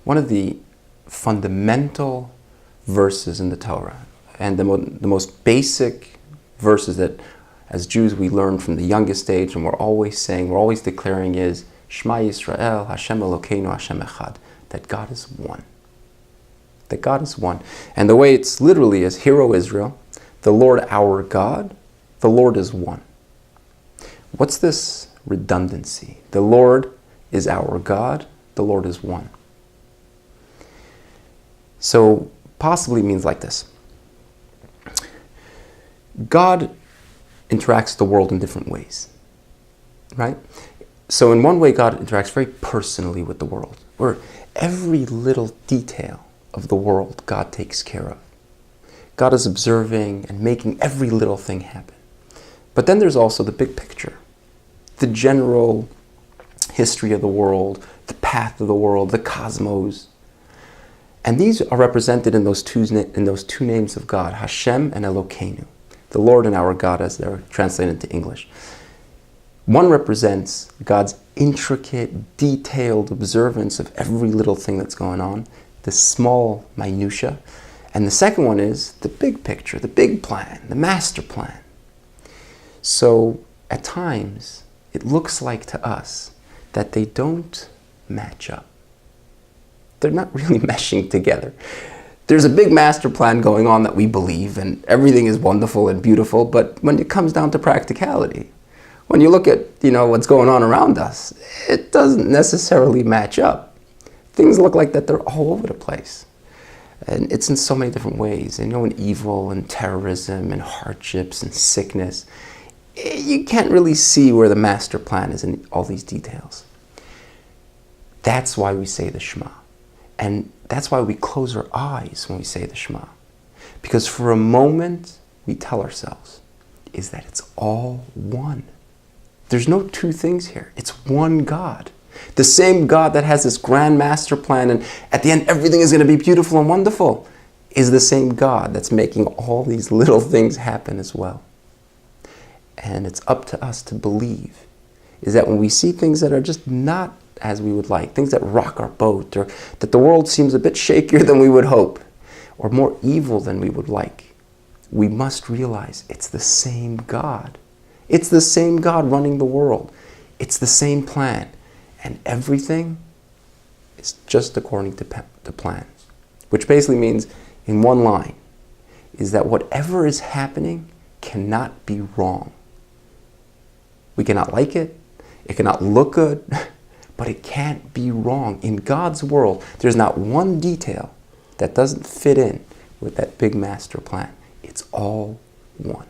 one of the fundamental verses in the Torah, and the most basic verses that as Jews we learn from the youngest age, and we're always saying, we're always declaring, is Shema Yisrael, Hashem Elokeinu, Hashem Echad, that God is one. That God is one. And the way it's literally is, Hear, O Israel, the Lord our God, the Lord is one. What's this redundancy? The Lord is our God, the Lord is one. So possibly means like this. God interacts with the world in different ways, right? So in one way, God interacts very personally with the world, where every little detail of the world God takes care of. God is observing and making every little thing happen. But then there's also the big picture, the general history of the world, the path of the world, the cosmos. And these are represented in those two names of God, Hashem and Elokeinu, the Lord and our God, as they're translated into English. One represents God's intricate, detailed observance of every little thing that's going on, the small minutia. And the second one is the big picture, the big plan, the master plan. So at times, it looks like to us that they don't match up. They're not really meshing together. There's a big master plan going on that we believe, and everything is wonderful and beautiful, but when it comes down to practicality, when you look at what's going on around us, it doesn't necessarily match up. Things look like that they're all over the place. And it's in so many different ways. In evil and terrorism and hardships and sickness, you can't really see where the master plan is in all these details. That's why we say the Shema. And that's why we close our eyes when we say the Shema. Because for a moment, we tell ourselves, is that it's all one. There's no two things here. It's one God. The same God that has this grand master plan, and at the end everything is going to be beautiful and wonderful, is the same God that's making all these little things happen as well. And it's up to us to believe, is that when we see things that are just not as we would like, things that rock our boat, or that the world seems a bit shakier than we would hope, or more evil than we would like, we must realize it's the same God. It's the same God running the world. It's the same plan. And everything is just according to plan. Which basically means, in one line, is that whatever is happening cannot be wrong. We cannot like it. It cannot look good. But it can't be wrong. In God's world, there's not one detail that doesn't fit in with that big master plan. It's all one.